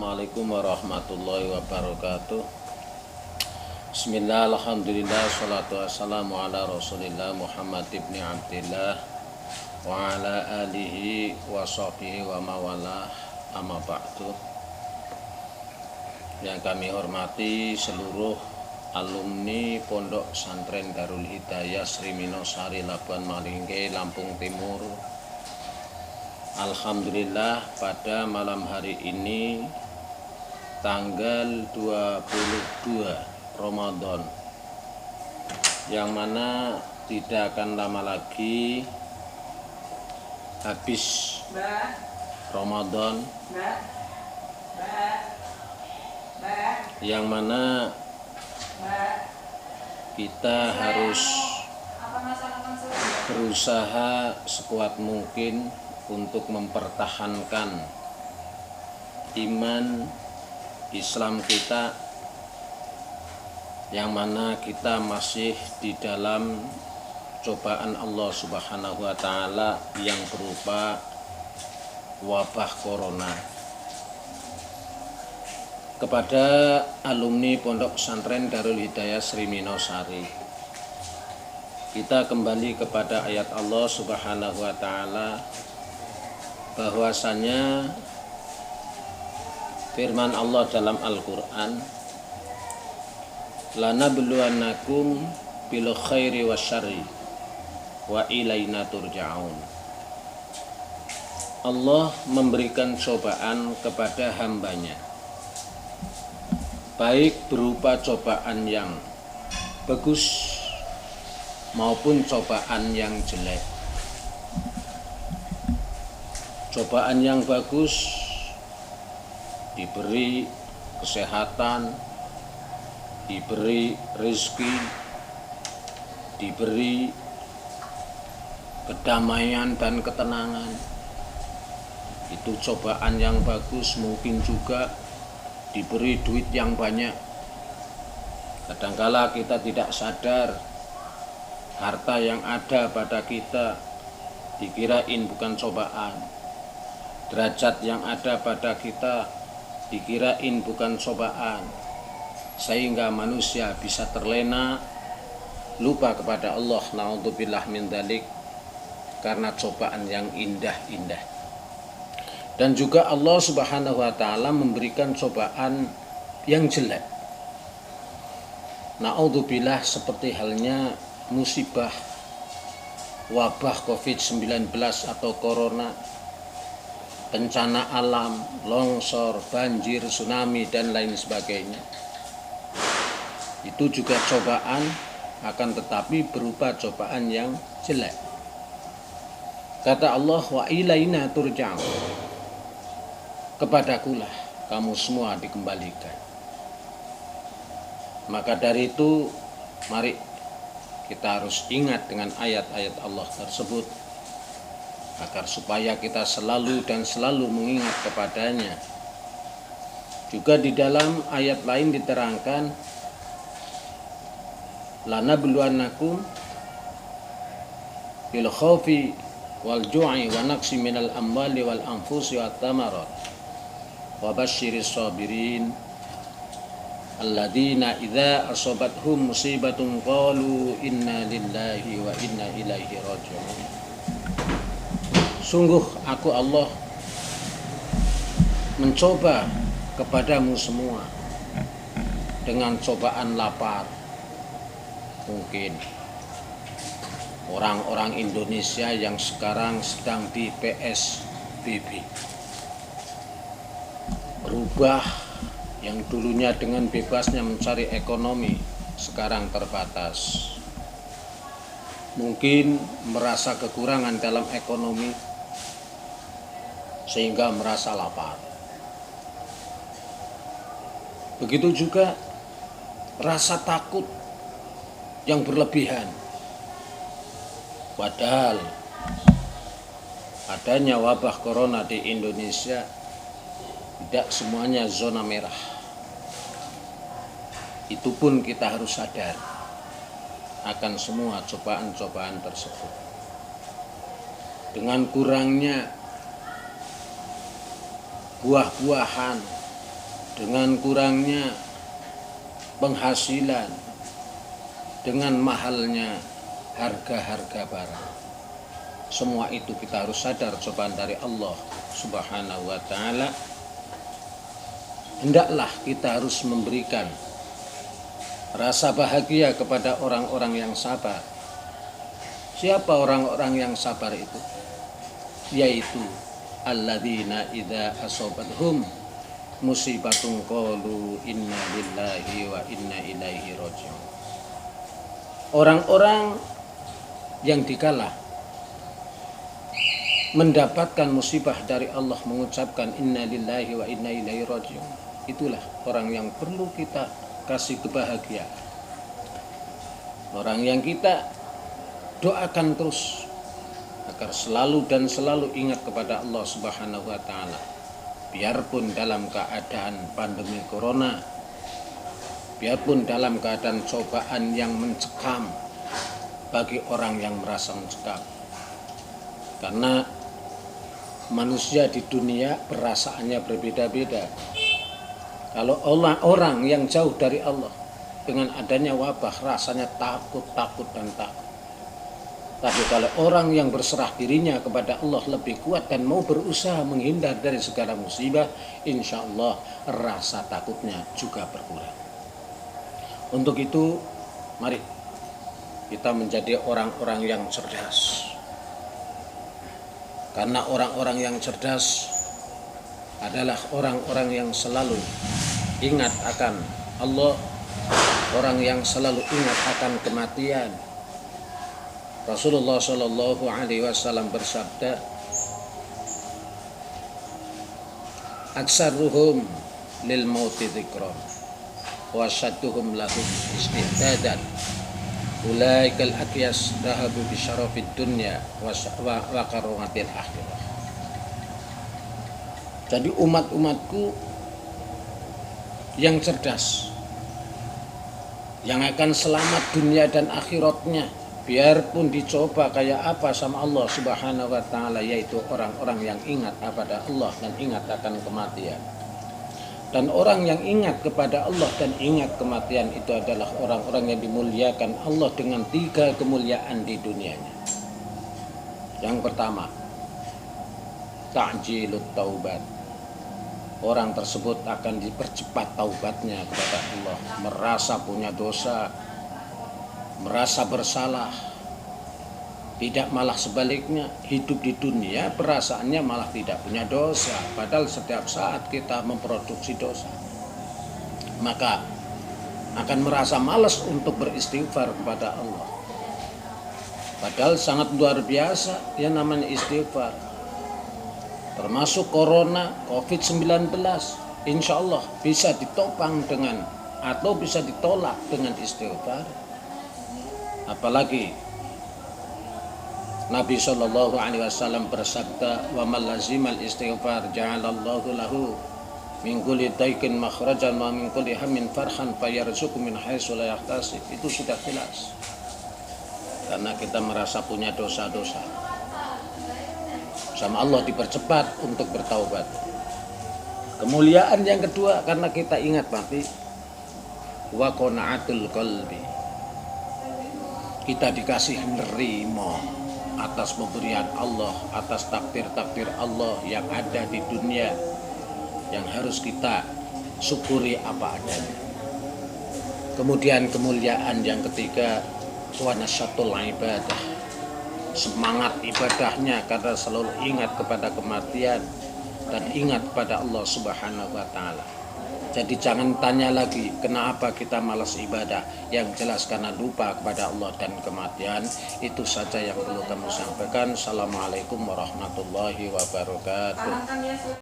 Assalamualaikum warahmatullahi wabarakatuh. Bismillah, alhamdulillah, salatu wassalamu ala rasulillah Muhammad ibn Abdillah wa ala alihi wa sahbihi wa mawalah, amma ba'du. Yang kami hormati seluruh alumni Pondok Pesantren Darul Hidayah Sri Minosari Labuan Malingke, Lampung Timur. Alhamdulillah, pada malam hari ini tanggal 22 Ramadan, yang mana tidak akan lama lagi habis Ramadan, yang mana kita harus berusaha sekuat mungkin untuk mempertahankan iman Islam kita, yang mana kita masih di dalam cobaan Allah Subhanahu wa Ta'ala yang berupa wabah corona. Kepada alumni Pondok Pesantren Darul Hidayah Sri Minosari, kita kembali kepada ayat Allah Subhanahu wa Ta'ala, bahwasanya firman Allah dalam Al-Quran, lanabluwannakum bil khairi wasyarri wa ilaina turja'un. Allah memberikan cobaan kepada hambanya, baik berupa cobaan yang bagus maupun cobaan yang jelek. Cobaan yang bagus diberi kesehatan, diberi rezeki, diberi kedamaian dan ketenangan. Itu cobaan yang bagus. Mungkin juga diberi duit yang banyak. Kadangkala kita tidak sadar harta yang ada pada kita dikirain bukan cobaan. Derajat yang ada pada kita dikirain bukan cobaan, sehingga manusia bisa terlena, lupa kepada Allah, naudzubillah min dzalik, karena cobaan yang indah-indah. Dan juga Allah Subhanahu wa Ta'ala memberikan cobaan yang jelek. Naudzubillah, seperti halnya musibah wabah COVID-19 atau corona, bencana alam, longsor, banjir, tsunami, dan lain sebagainya. Itu juga cobaan, akan tetapi berupa cobaan yang jelek. Kata Allah, wa ilaina turja'un, kepadakulah kamu semua dikembalikan. Maka dari itu, mari kita harus ingat dengan ayat-ayat Allah tersebut, agar supaya kita selalu dan selalu mengingat kepadanya. Juga di dalam ayat lain diterangkan, lanabluwannakum bil khaufi wal ju'i wa naqsi minal amwali wal anfusi wat thamarat wa basyiris sabirin alladzina idza asabathum musibatun qalu inna lillahi wa inna ilaihi raji'un. Sungguh aku Allah mencoba kepadamu semua dengan cobaan lapar. Mungkin orang-orang Indonesia yang sekarang sedang di PSBB, berubah, yang dulunya dengan bebasnya mencari ekonomi sekarang terbatas. Mungkin merasa kekurangan dalam ekonomi sehingga merasa lapar. Begitu juga rasa takut yang berlebihan. Padahal adanya wabah corona di Indonesia tidak semuanya zona merah. Itu pun kita harus sadar akan semua cobaan-cobaan tersebut. Dengan kurangnya buah-buahan, dengan kurangnya penghasilan, dengan mahalnya harga-harga barang. Semua itu kita harus sadar cobaan dari Allah Subhanahu wa ta'ala. Hendaklah kita harus memberikan rasa bahagia kepada orang-orang yang sabar. Siapa orang-orang yang sabar itu? Yaitu alladzina idza asabathum musibatun qalu inna lillahi wa inna ilaihi raji'un. Orang-orang yang dikala mendapatkan musibah dari Allah mengucapkan inna lillahi wa inna ilaihi raji'un, itulah orang yang perlu kita kasih kebahagiaan. Orang yang kita doakan terus agar selalu dan selalu ingat kepada Allah Subhanahu wa ta'ala. Biarpun dalam keadaan pandemi corona, biarpun dalam keadaan cobaan yang mencekam bagi orang yang merasa mencekam. Karena manusia di dunia perasaannya berbeda-beda. Kalau orang yang jauh dari Allah, dengan adanya wabah rasanya takut dan takut. Tapi kalau orang yang berserah dirinya kepada Allah lebih kuat dan mau berusaha menghindar dari segala musibah, insya Allah rasa takutnya juga berkurang. Untuk itu, mari kita menjadi orang-orang yang cerdas. Karena orang-orang yang cerdas adalah orang-orang yang selalu ingat akan Allah, orang yang selalu ingat akan kematian. Rasulullah Shallallahu Alaihi Wasallam bersabda, "Aksaruhum lil mauti dzikran, wa syadduhum lahu istihdadan. Ulaikal aqyas dahabu bi syarafid dunya wa karomatil akhirah." Jadi umat-umatku yang cerdas, yang akan selamat dunia dan akhiratnya, biarpun dicoba kayak apa sama Allah Subhanahu wa ta'ala, yaitu orang-orang yang ingat kepada Allah dan ingat akan kematian. Dan orang yang ingat kepada Allah dan ingat kematian itu adalah orang-orang yang dimuliakan Allah dengan 3 kemuliaan di dunianya. Yang pertama, ta'jilut taubat. Orang tersebut akan dipercepat taubatnya kepada Allah, merasa punya dosa, merasa bersalah, tidak malah sebaliknya hidup di dunia perasaannya malah tidak punya dosa, padahal setiap saat kita memproduksi dosa. Maka akan merasa malas untuk beristighfar kepada Allah, padahal sangat luar biasa yang namanya istighfar. Termasuk corona COVID-19, insya Allah bisa ditopang dengan atau bisa ditolak dengan istighfar. Apalagi Nabi Shallallahu Alaihi Wasallam bersabda, "Wa man lazimal istighfar ja'alallahu lahu min kulli daikin makhrajan wa min kulli hammin farhan fayarzuqu min haitsu la yahtasib." Itu sudah jelas. Karena kita merasa punya dosa-dosa, sama Allah dipercepat untuk bertaubat. Kemuliaan yang kedua, karena kita ingat mati, wa qana'atul qalbi. Kita dikasih nerima atas pemberian Allah, atas takdir-takdir Allah yang ada di dunia, yang harus kita syukuri apa adanya. Kemudian kemuliaan yang ketiga, wa nasyatul ibadah. Semangat ibadahnya karena selalu ingat kepada kematian dan ingat pada Allah Subhanahu wa ta'ala. Jadi jangan tanya lagi kenapa kita malas ibadah, yang jelas karena lupa kepada Allah dan kematian. Itu saja yang perlu kami sampaikan. Assalamualaikum warahmatullahi wabarakatuh.